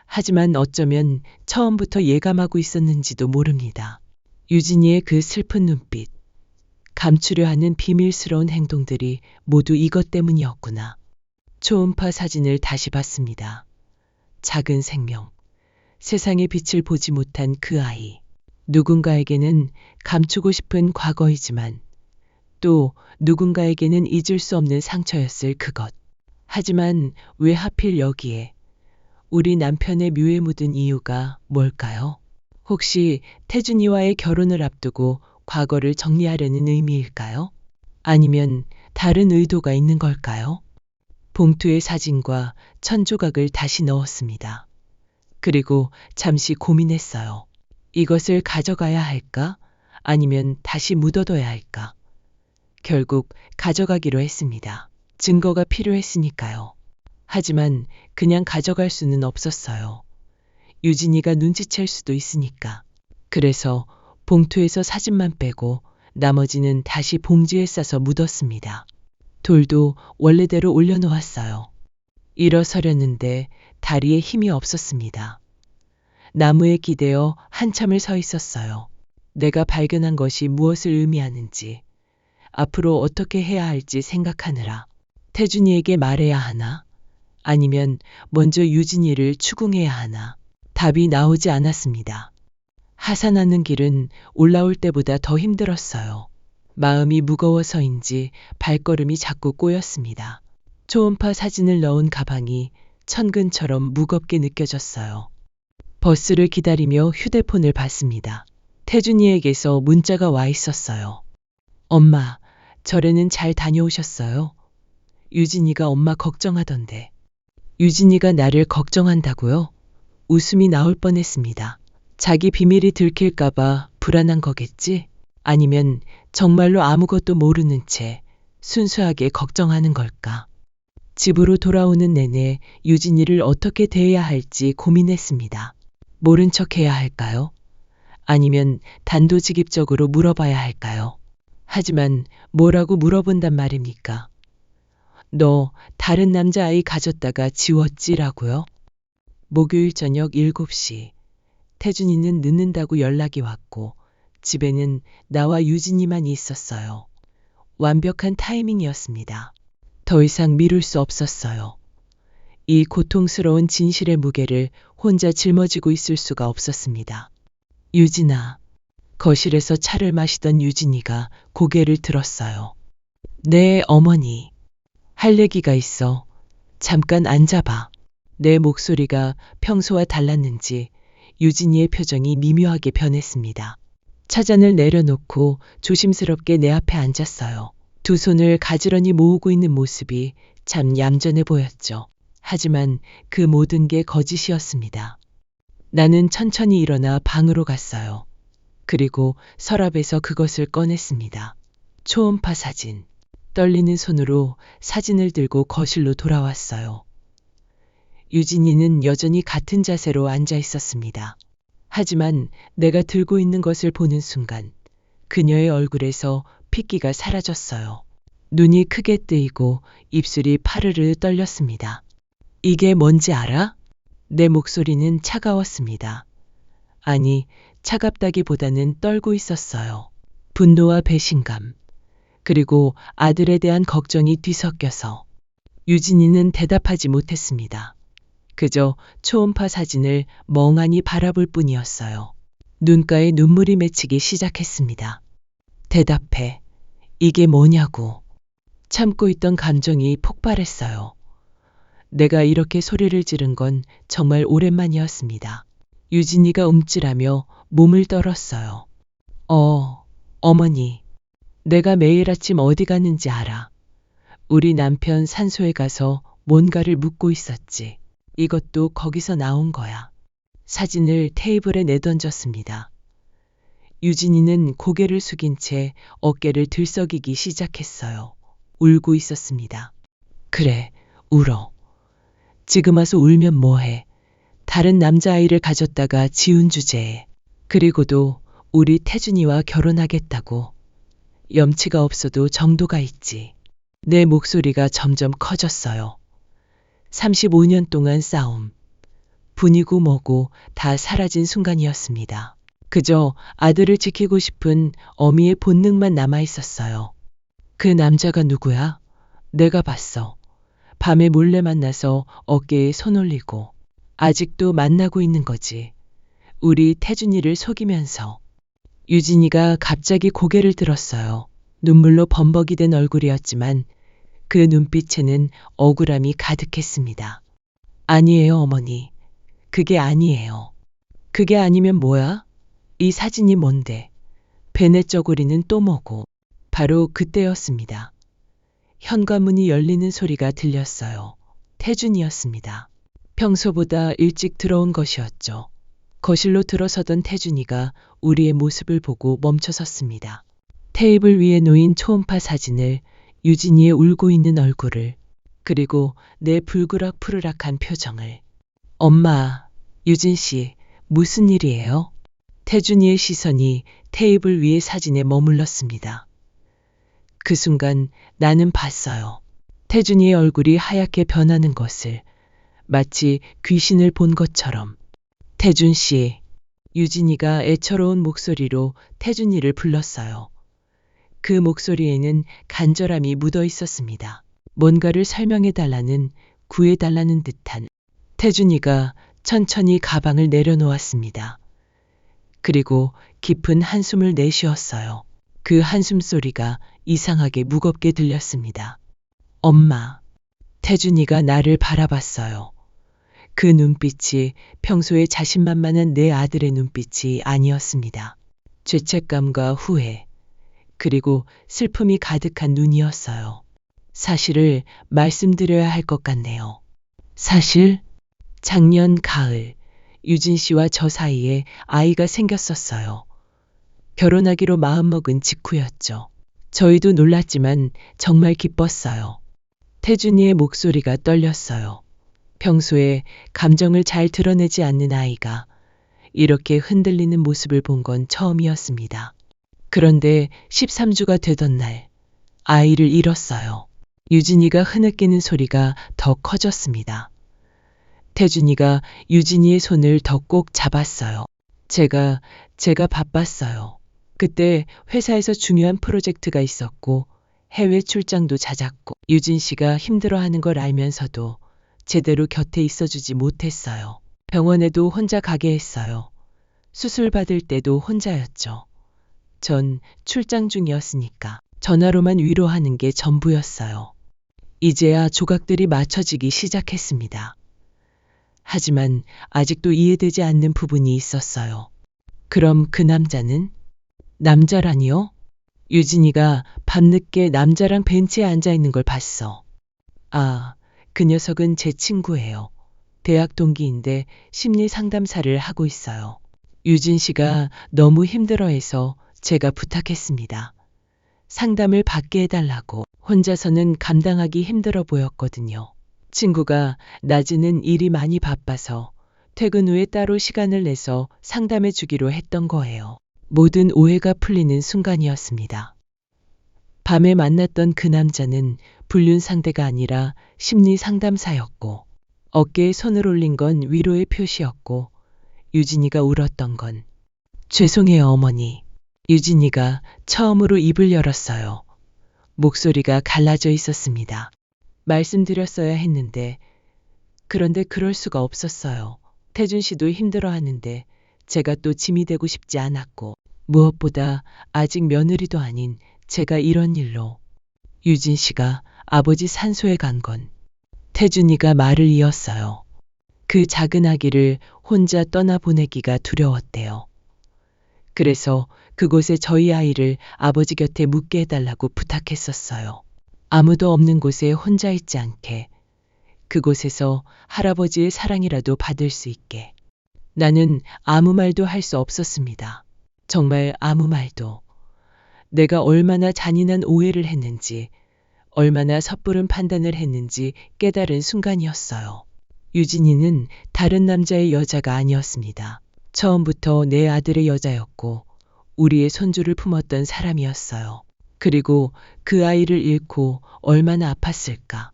Speaker 1: 하지만 어쩌면 처음부터 예감하고 있었는지도 모릅니다. 유진이의 그 슬픈 눈빛, 감추려 하는 비밀스러운 행동들이 모두 이것 때문이었구나. 초음파 사진을 다시 봤습니다. 작은 생명. 세상의 빛을 보지 못한 그 아이. 누군가에게는 감추고 싶은 과거이지만 또 누군가에게는 잊을 수 없는 상처였을 그것. 하지만 왜 하필 여기에? 우리 남편의 묘에 묻은 이유가 뭘까요? 혹시 태준이와의 결혼을 앞두고 과거를 정리하려는 의미일까요? 아니면 다른 의도가 있는 걸까요? 봉투에 사진과 천조각을 다시 넣었습니다. 그리고 잠시 고민했어요. 이것을 가져가야 할까? 아니면 다시 묻어둬야 할까? 결국 가져가기로 했습니다. 증거가 필요했으니까요. 하지만 그냥 가져갈 수는 없었어요. 유진이가 눈치챌 수도 있으니까. 그래서 봉투에서 사진만 빼고 나머지는 다시 봉지에 싸서 묻었습니다. 돌도 원래대로 올려놓았어요. 일어서려는데 다리에 힘이 없었습니다. 나무에 기대어 한참을 서 있었어요. 내가 발견한 것이 무엇을 의미하는지, 앞으로 어떻게 해야 할지 생각하느라. 태준이에게 말해야 하나? 아니면 먼저 유진이를 추궁해야 하나? 답이 나오지 않았습니다. 하산하는 길은 올라올 때보다 더 힘들었어요. 마음이 무거워서인지 발걸음이 자꾸 꼬였습니다. 초음파 사진을 넣은 가방이 천근처럼 무겁게 느껴졌어요. 버스를 기다리며 휴대폰을 봤습니다. 태준이에게서 문자가 와 있었어요. 엄마, 절에는 잘 다녀오셨어요? 유진이가 엄마 걱정하던데. 유진이가 나를 걱정한다고요? 웃음이 나올 뻔했습니다. 자기 비밀이 들킬까봐 불안한 거겠지? 아니면 정말로 아무것도 모르는 채 순수하게 걱정하는 걸까? 집으로 돌아오는 내내 유진이를 어떻게 대해야 할지 고민했습니다. 모른 척 해야 할까요? 아니면 단도직입적으로 물어봐야 할까요? 하지만 뭐라고 물어본단 말입니까? 너 다른 남자아이 가졌다가 지웠지라고요? 목요일 저녁 7시. 태준이는 늦는다고 연락이 왔고 집에는 나와 유진이만 있었어요. 완벽한 타이밍이었습니다. 더 이상 미룰 수 없었어요. 이 고통스러운 진실의 무게를 혼자 짊어지고 있을 수가 없었습니다. 유진아. 거실에서 차를 마시던 유진이가 고개를 들었어요. 네, 어머니. 할 얘기가 있어. 잠깐 앉아봐. 내 목소리가 평소와 달랐는지 유진이의 표정이 미묘하게 변했습니다. 차잔을 내려놓고 조심스럽게 내 앞에 앉았어요. 두 손을 가지런히 모으고 있는 모습이 참 얌전해 보였죠. 하지만 그 모든 게 거짓이었습니다. 나는 천천히 일어나 방으로 갔어요. 그리고 서랍에서 그것을 꺼냈습니다. 초음파 사진. 떨리는 손으로 사진을 들고 거실로 돌아왔어요. 유진이는 여전히 같은 자세로 앉아 있었습니다. 하지만 내가 들고 있는 것을 보는 순간 그녀의 얼굴에서 핏기가 사라졌어요. 눈이 크게 뜨이고 입술이 파르르 떨렸습니다. 이게 뭔지 알아? 내 목소리는 차가웠습니다. 아니, 차갑다기보다는 떨고 있었어요. 분노와 배신감, 그리고 아들에 대한 걱정이 뒤섞여서. 유진이는 대답하지 못했습니다. 그저 초음파 사진을 멍하니 바라볼 뿐이었어요. 눈가에 눈물이 맺히기 시작했습니다. 대답해. 이게 뭐냐고. 참고 있던 감정이 폭발했어요. 내가 이렇게 소리를 지른 건 정말 오랜만이었습니다. 유진이가 움찔하며 몸을 떨었어요. 어머니. 내가 매일 아침 어디 갔는지 알아. 우리 남편 산소에 가서 뭔가를 묻고 있었지. 이것도 거기서 나온 거야. 사진을 테이블에 내던졌습니다. 유진이는 고개를 숙인 채 어깨를 들썩이기 시작했어요. 울고 있었습니다. 그래, 울어. 지금 와서 울면 뭐해. 다른 남자아이를 가졌다가 지운 주제에. 그리고도 우리 태준이와 결혼하겠다고. 염치가 없어도 정도가 있지. 내 목소리가 점점 커졌어요. 35년 동안 싸움, 분이고 뭐고 다 사라진 순간이었습니다. 그저 아들을 지키고 싶은 어미의 본능만 남아있었어요. 그 남자가 누구야? 내가 봤어. 밤에 몰래 만나서 어깨에 손 올리고 아직도 만나고 있는 거지. 우리 태준이를 속이면서. 유진이가 갑자기 고개를 들었어요. 눈물로 범벅이 된 얼굴이었지만 그 눈빛에는 억울함이 가득했습니다. 아니에요, 어머니. 그게 아니에요. 그게 아니면 뭐야? 이 사진이 뭔데? 베넷 저고리는 또 뭐고? 바로 그때였습니다. 현관문이 열리는 소리가 들렸어요. 태준이었습니다. 평소보다 일찍 들어온 것이었죠. 거실로 들어서던 태준이가 우리의 모습을 보고 멈춰섰습니다. 테이블 위에 놓인 초음파 사진을, 유진이의 울고 있는 얼굴을, 그리고 내 불그락푸르락한 표정을. 엄마, 유진 씨, 무슨 일이에요? 태준이의 시선이 테이블 위의 사진에 머물렀습니다. 그 순간 나는 봤어요. 태준이의 얼굴이 하얗게 변하는 것을, 마치 귀신을 본 것처럼. 태준 씨, 유진이가 애처로운 목소리로 태준이를 불렀어요. 그 목소리에는 간절함이 묻어 있었습니다. 뭔가를 설명해달라는, 구해달라는 듯한. 태준이가 천천히 가방을 내려놓았습니다. 그리고 깊은 한숨을 내쉬었어요. 그 한숨 소리가 이상하게 무겁게 들렸습니다. 엄마. 태준이가 나를 바라봤어요. 그 눈빛이 평소에 자신만만한 내 아들의 눈빛이 아니었습니다. 죄책감과 후회, 그리고 슬픔이 가득한 눈이었어요. 사실을 말씀드려야 할 것 같네요. 사실? 작년 가을, 유진 씨와 저 사이에 아이가 생겼었어요. 결혼하기로 마음먹은 직후였죠. 저희도 놀랐지만 정말 기뻤어요. 태준이의 목소리가 떨렸어요. 평소에 감정을 잘 드러내지 않는 아이가 이렇게 흔들리는 모습을 본 건 처음이었습니다. 그런데 13주가 되던 날, 아이를 잃었어요. 유진이가 흐느끼는 소리가 더 커졌습니다. 태준이가 유진이의 손을 더 꼭 잡았어요. 제가 바빴어요. 그때 회사에서 중요한 프로젝트가 있었고 해외 출장도 잦았고 유진 씨가 힘들어하는 걸 알면서도 제대로 곁에 있어주지 못했어요. 병원에도 혼자 가게 했어요. 수술 받을 때도 혼자였죠. 전 출장 중이었으니까 전화로만 위로하는 게 전부였어요. 이제야 조각들이 맞춰지기 시작했습니다. 하지만 아직도 이해되지 않는 부분이 있었어요. 그럼 그 남자는? 남자라니요? 유진이가 밤늦게 남자랑 벤치에 앉아 있는 걸 봤어. 아, 그 녀석은 제 친구예요. 대학 동기인데 심리 상담사를 하고 있어요. 유진 씨가 너무 힘들어해서 제가 부탁했습니다. 상담을 받게 해달라고. 혼자서는 감당하기 힘들어 보였거든요. 친구가 낮에는 일이 많이 바빠서 퇴근 후에 따로 시간을 내서 상담해 주기로 했던 거예요. 모든 오해가 풀리는 순간이었습니다. 밤에 만났던 그 남자는 불륜 상대가 아니라 심리 상담사였고 어깨에 손을 올린 건 위로의 표시였고 유진이가 울었던 건 죄송해요 어머니. 유진이가 처음으로 입을 열었어요. 목소리가 갈라져 있었습니다. 말씀드렸어야 했는데 그런데 그럴 수가 없었어요. 태준 씨도 힘들어하는데 제가 또 짐이 되고 싶지 않았고 무엇보다 아직 며느리도 아닌 제가 이런 일로 유진 씨가 아버지 산소에 간 건 태준이가 말을 이었어요. 그 작은 아기를 혼자 떠나보내기가 두려웠대요. 그래서 그곳에 저희 아이를 아버지 곁에 묵게 해달라고 부탁했었어요. 아무도 없는 곳에 혼자 있지 않게 그곳에서 할아버지의 사랑이라도 받을 수 있게. 나는 아무 말도 할 수 없었습니다. 정말 아무 말도. 내가 얼마나 잔인한 오해를 했는지, 얼마나 섣부른 판단을 했는지 깨달은 순간이었어요. 유진이는 다른 남자의 여자가 아니었습니다. 처음부터 내 아들의 여자였고 우리의 손주를 품었던 사람이었어요. 그리고 그 아이를 잃고 얼마나 아팠을까.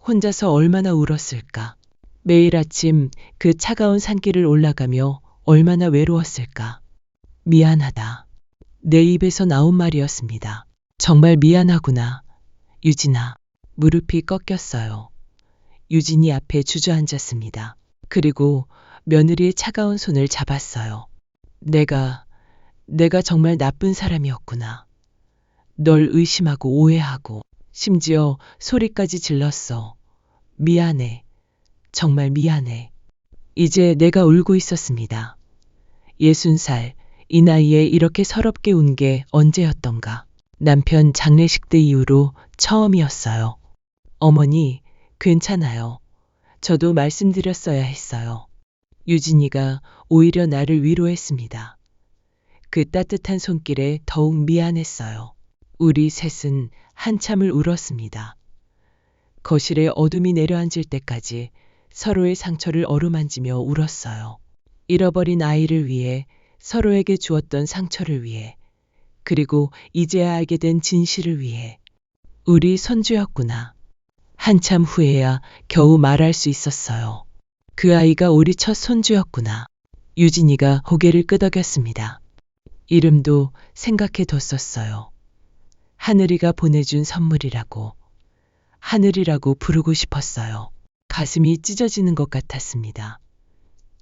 Speaker 1: 혼자서 얼마나 울었을까. 매일 아침 그 차가운 산길을 올라가며 얼마나 외로웠을까. 미안하다. 내 입에서 나온 말이었습니다. 정말 미안하구나. 유진아. 무릎이 꺾였어요. 유진이 앞에 주저앉았습니다. 그리고 며느리의 차가운 손을 잡았어요. 내가 정말 나쁜 사람이었구나. 널 의심하고 오해하고 심지어 소리까지 질렀어. 미안해. 정말 미안해. 이제 내가 울고 있었습니다. 60살, 이 나이에 이렇게 서럽게 운 게 언제였던가. 남편 장례식 때 이후로 처음이었어요. 어머니, 괜찮아요. 저도 말씀드렸어야 했어요. 유진이가 오히려 나를 위로했습니다. 그 따뜻한 손길에 더욱 미안했어요. 우리 셋은 한참을 울었습니다. 거실에 어둠이 내려앉을 때까지 서로의 상처를 어루만지며 울었어요. 잃어버린 아이를 위해, 서로에게 주었던 상처를 위해, 그리고 이제야 알게 된 진실을 위해. 우리 손주였구나. 한참 후에야 겨우 말할 수 있었어요. 그 아이가 우리 첫 손주였구나. 유진이가 고개를 끄덕였습니다. 이름도 생각해뒀었어요. 하늘이가 보내준 선물이라고. 하늘이라고 부르고 싶었어요. 가슴이 찢어지는 것 같았습니다.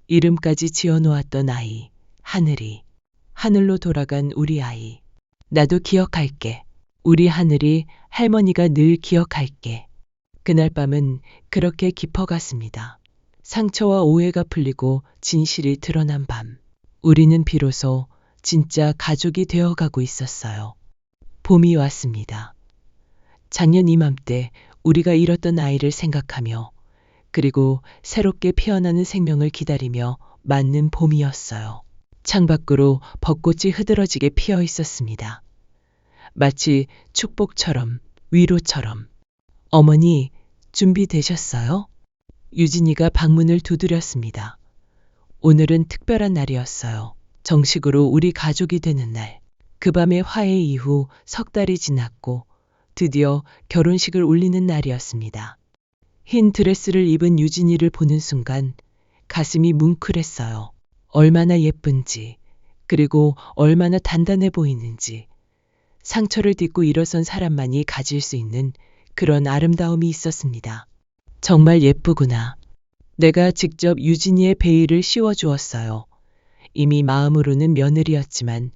Speaker 1: 이름까지 지어놓았던 아이, 하늘이. 하늘로 돌아간 우리 아이. 나도 기억할게. 우리 하늘이, 할머니가 늘 기억할게. 그날 밤은 그렇게 깊어갔습니다. 상처와 오해가 풀리고 진실이 드러난 밤. 우리는 비로소 진짜 가족이 되어가고 있었어요. 봄이 왔습니다. 작년 이맘때 우리가 잃었던 아이를 생각하며, 그리고 새롭게 피어나는 생명을 기다리며 맞는 봄이었어요. 창밖으로 벚꽃이 흐드러지게 피어 있었습니다. 마치 축복처럼, 위로처럼. 어머니, 준비되셨어요? 유진이가 방문을 두드렸습니다. 오늘은 특별한 날이었어요. 정식으로 우리 가족이 되는 날. 그 밤의 화해 이후 석 달이 지났고 드디어 결혼식을 올리는 날이었습니다. 흰 드레스를 입은 유진이를 보는 순간 가슴이 뭉클했어요. 얼마나 예쁜지, 그리고 얼마나 단단해 보이는지. 상처를 딛고 일어선 사람만이 가질 수 있는 그런 아름다움이 있었습니다. 정말 예쁘구나. 내가 직접 유진이의 베일을 씌워주었어요. 이미 마음으로는 며느리였지만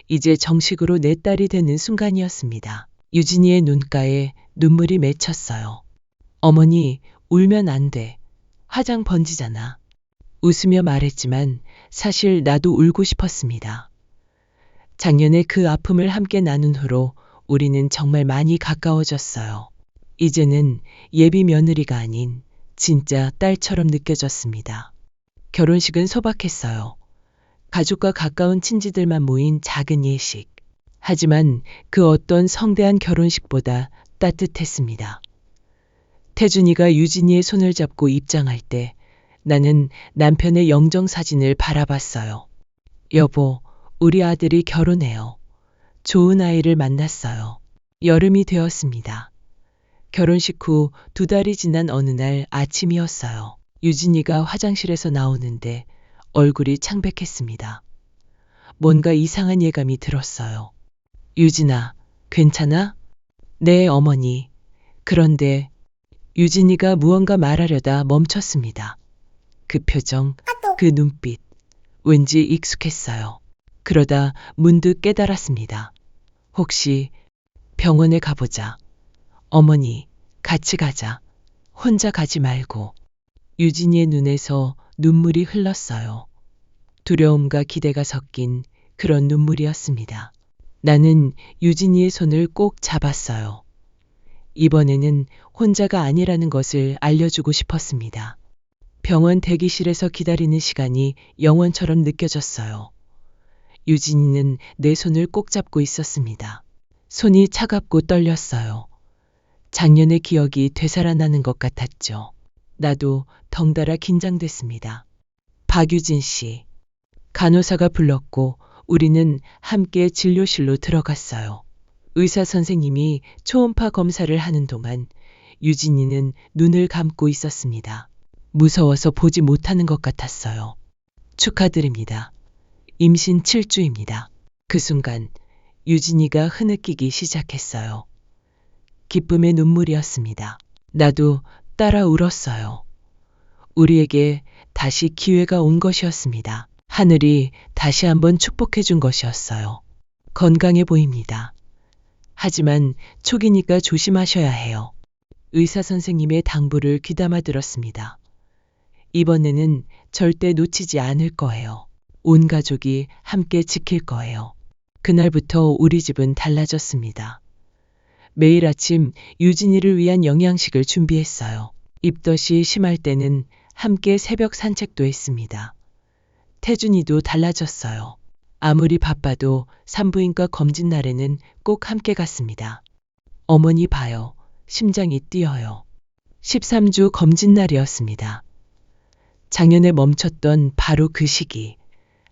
Speaker 1: 이제 정식으로 내 딸이 되는 순간이었습니다. 유진이의 눈가에 눈물이 맺혔어요. 어머니, 울면 안 돼. 화장 번지잖아. 웃으며 말했지만 사실 나도 울고 싶었습니다. 작년에 그 아픔을 함께 나눈 후로 우리는 정말 많이 가까워졌어요. 이제는 예비 며느리가 아닌 진짜 딸처럼 느껴졌습니다. 결혼식은 소박했어요. 가족과 가까운 친지들만 모인 작은 예식. 하지만 그 어떤 성대한 결혼식보다 따뜻했습니다. 태준이가 유진이의 손을 잡고 입장할 때 나는 남편의 영정사진을 바라봤어요. 여보, 우리 아들이 결혼해요. 좋은 아이를 만났어요. 여름이 되었습니다. 결혼식 후 2달이 지난 어느 날 아침이었어요. 유진이가 화장실에서 나오는데 얼굴이 창백했습니다. 뭔가 이상한 예감이 들었어요. 유진아, 괜찮아? 네, 어머니. 그런데 유진이가 무언가 말하려다 멈췄습니다. 그 표정, 그 눈빛, 왠지 익숙했어요. 그러다 문득 깨달았습니다. 혹시 병원에 가보자. 어머니, 같이 가자. 혼자 가지 말고. 유진이의 눈에서 눈물이 흘렀어요. 두려움과 기대가 섞인 그런 눈물이었습니다. 나는 유진이의 손을 꼭 잡았어요. 이번에는 혼자가 아니라는 것을 알려주고 싶었습니다. 병원 대기실에서 기다리는 시간이 영원처럼 느껴졌어요. 유진이는 내 손을 꼭 잡고 있었습니다. 손이 차갑고 떨렸어요. 작년의 기억이 되살아나는 것 같았죠. 나도 덩달아 긴장됐습니다. 박유진 씨. 간호사가 불렀고 우리는 함께 진료실로 들어갔어요. 의사 선생님이 초음파 검사를 하는 동안 유진이는 눈을 감고 있었습니다. 무서워서 보지 못하는 것 같았어요. 축하드립니다. 임신 7주입니다. 그 순간 유진이가 흐느끼기 시작했어요. 기쁨의 눈물이었습니다. 나도 따라 울었어요. 우리에게 다시 기회가 온 것이었습니다. 하늘이 다시 한번 축복해 준 것이었어요. 건강해 보입니다. 하지만 초기니까 조심하셔야 해요. 의사 선생님의 당부를 귀담아 들었습니다. 이번에는 절대 놓치지 않을 거예요. 온 가족이 함께 지킬 거예요. 그날부터 우리 집은 달라졌습니다. 매일 아침 유진이를 위한 영양식을 준비했어요. 입덧이 심할 때는 함께 새벽 산책도 했습니다. 태준이도 달라졌어요. 아무리 바빠도 산부인과 검진 날에는 꼭 함께 갔습니다. 어머니 봐요. 심장이 뛰어요. 13주 검진 날이었습니다. 작년에 멈췄던 바로 그 시기.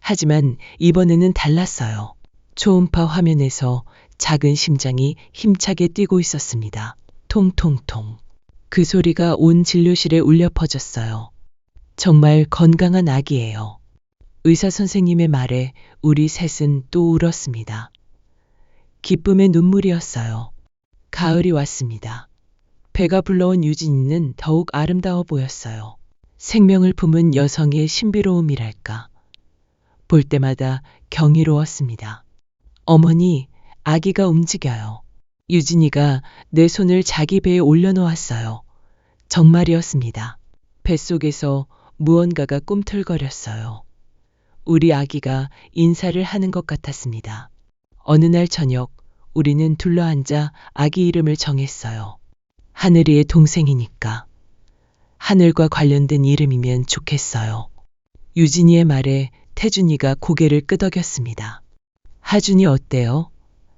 Speaker 1: 하지만 이번에는 달랐어요. 초음파 화면에서 작은 심장이 힘차게 뛰고 있었습니다. 통통통. 그 소리가 온 진료실에 울려 퍼졌어요. 정말 건강한 아기예요. 의사 선생님의 말에 우리 셋은 또 울었습니다. 기쁨의 눈물이었어요. 가을이 왔습니다. 배가 불러온 유진이는 더욱 아름다워 보였어요. 생명을 품은 여성의 신비로움이랄까. 볼 때마다 경이로웠습니다. 어머니, 아기가 움직여요. 유진이가 내 손을 자기 배에 올려놓았어요. 정말이었습니다. 뱃속에서 무언가가 꿈틀거렸어요. 우리 아기가 인사를 하는 것 같았습니다. 어느 날 저녁 우리는 둘러앉아 아기 이름을 정했어요. 하늘이의 동생이니까. 하늘과 관련된 이름이면 좋겠어요. 유진이의 말에 태준이가 고개를 끄덕였습니다. 하준이 어때요?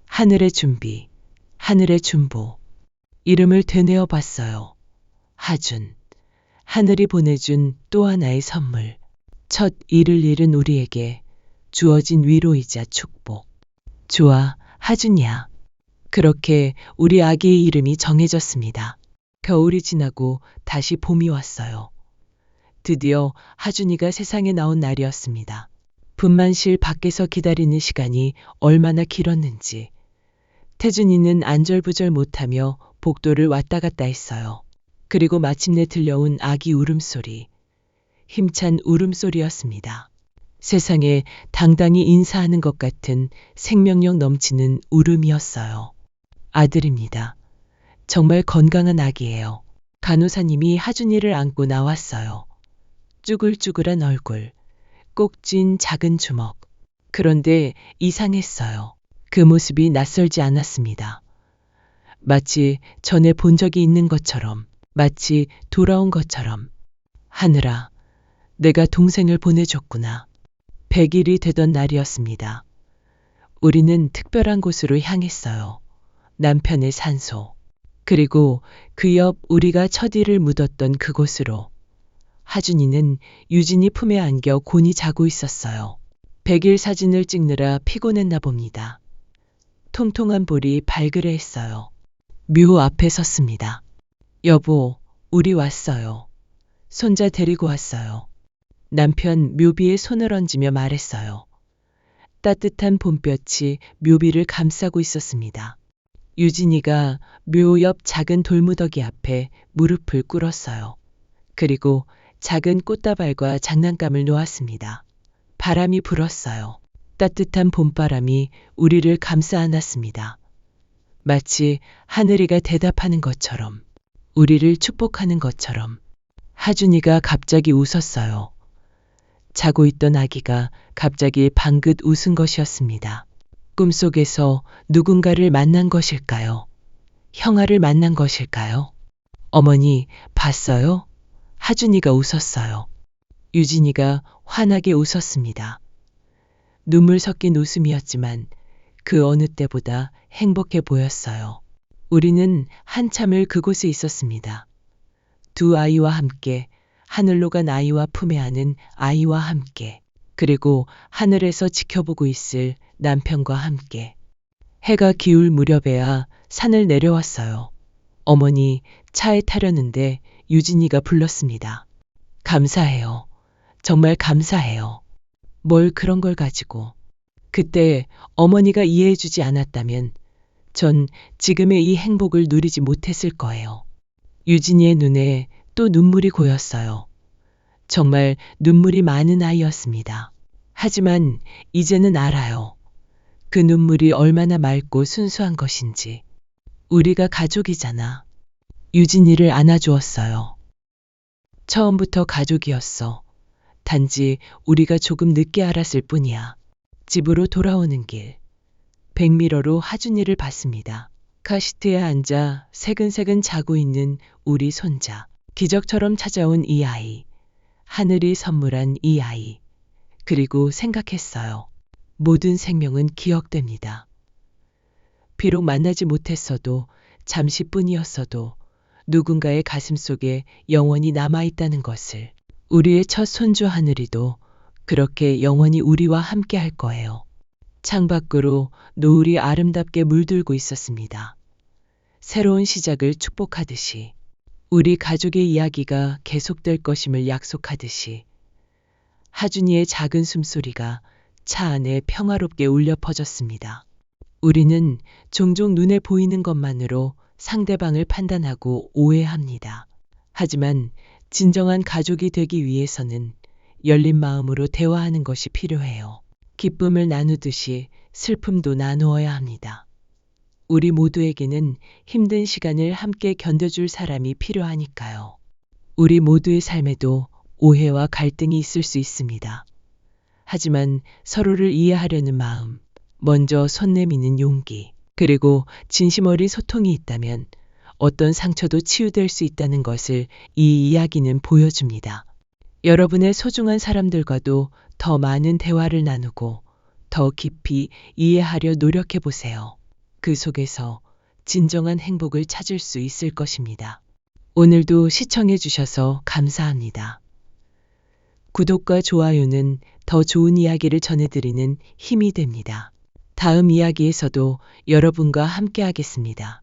Speaker 1: 하늘의 준비, 하늘의 준보. 이름을 되뇌어 봤어요. 하준. 하늘이 보내준 또 하나의 선물. 첫 일을 잃은 우리에게 주어진 위로이자 축복. 좋아, 하준이야. 그렇게 우리 아기의 이름이 정해졌습니다. 겨울이 지나고 다시 봄이 왔어요. 드디어 하준이가 세상에 나온 날이었습니다. 분만실 밖에서 기다리는 시간이 얼마나 길었는지. 태준이는 안절부절 못하며 복도를 왔다 갔다 했어요. 그리고 마침내 들려온 아기 울음소리. 힘찬 울음소리였습니다. 세상에 당당히 인사하는 것 같은 생명력 넘치는 울음이었어요. 아들입니다. 정말 건강한 아기예요. 간호사님이 하준이를 안고 나왔어요. 쭈글쭈글한 얼굴, 꼭 쥔 작은 주먹. 그런데 이상했어요. 그 모습이 낯설지 않았습니다. 마치 전에 본 적이 있는 것처럼, 마치 돌아온 것처럼. 하늘아, 내가 동생을 보내줬구나. 100일이 되던 날이었습니다. 우리는 특별한 곳으로 향했어요. 남편의 산소. 그리고 그 옆 우리가 첫일을 묻었던 그곳으로. 하준이는 유진이 품에 안겨 곤히 자고 있었어요. 100일 사진을 찍느라 피곤했나 봅니다. 통통한 볼이 발그레했어요. 묘 앞에 섰습니다. 여보, 우리 왔어요. 손자 데리고 왔어요. 남편 묘비에 손을 얹으며 말했어요. 따뜻한 봄볕이 묘비를 감싸고 있었습니다. 유진이가 묘 옆 작은 돌무더기 앞에 무릎을 꿇었어요. 그리고 작은 꽃다발과 장난감을 놓았습니다. 바람이 불었어요. 따뜻한 봄바람이 우리를 감싸 안았습니다. 마치 하늘이가 대답하는 것처럼, 우리를 축복하는 것처럼. 하준이가 갑자기 웃었어요. 자고 있던 아기가 갑자기 방긋 웃은 것이었습니다. 꿈속에서 누군가를 만난 것일까요? 형아를 만난 것일까요? 어머니, 봤어요? 하준이가 웃었어요. 유진이가 환하게 웃었습니다. 눈물 섞인 웃음이었지만 그 어느 때보다 행복해 보였어요. 우리는 한참을 그곳에 있었습니다. 두 아이와 함께, 하늘로 간 아이와 품에 안은 아이와 함께, 그리고 하늘에서 지켜보고 있을 남편과 함께. 해가 기울 무렵에야 산을 내려왔어요. 어머니, 차에 타려는데 유진이가 불렀습니다. 감사해요. 정말 감사해요. 뭘 그런 걸 가지고. 그때 어머니가 이해해주지 않았다면 전 지금의 이 행복을 누리지 못했을 거예요. 유진이의 눈에 또 눈물이 고였어요. 정말 눈물이 많은 아이였습니다. 하지만 이제는 알아요. 그 눈물이 얼마나 맑고 순수한 것인지. 우리가 가족이잖아. 유진이를 안아주었어요. 처음부터 가족이었어. 단지 우리가 조금 늦게 알았을 뿐이야. 집으로 돌아오는 길. 백미러로 하준이를 봤습니다. 카시트에 앉아 새근새근 자고 있는 우리 손자. 기적처럼 찾아온 이 아이. 하늘이 선물한 이 아이. 그리고 생각했어요. 모든 생명은 기억됩니다. 비록 만나지 못했어도 잠시뿐이었어도 누군가의 가슴 속에 영원히 남아있다는 것을. 우리의 첫 손주 하늘이도 그렇게 영원히 우리와 함께 할 거예요. 창밖으로 노을이 아름답게 물들고 있었습니다. 새로운 시작을 축복하듯이, 우리 가족의 이야기가 계속될 것임을 약속하듯이, 하준이의 작은 숨소리가 차 안에 평화롭게 울려 퍼졌습니다. 우리는 종종 눈에 보이는 것만으로 상대방을 판단하고 오해합니다. 하지만 진정한 가족이 되기 위해서는 열린 마음으로 대화하는 것이 필요해요. 기쁨을 나누듯이 슬픔도 나누어야 합니다. 우리 모두에게는 힘든 시간을 함께 견뎌줄 사람이 필요하니까요. 우리 모두의 삶에도 오해와 갈등이 있을 수 있습니다. 하지만 서로를 이해하려는 마음, 먼저 손 내미는 용기, 그리고 진심 어린 소통이 있다면 어떤 상처도 치유될 수 있다는 것을 이 이야기는 보여줍니다. 여러분의 소중한 사람들과도 더 많은 대화를 나누고 더 깊이 이해하려 노력해 보세요. 그 속에서 진정한 행복을 찾을 수 있을 것입니다. 오늘도 시청해 주셔서 감사합니다. 구독과 좋아요는 더 좋은 이야기를 전해드리는 힘이 됩니다. 다음 이야기에서도 여러분과 함께 하겠습니다.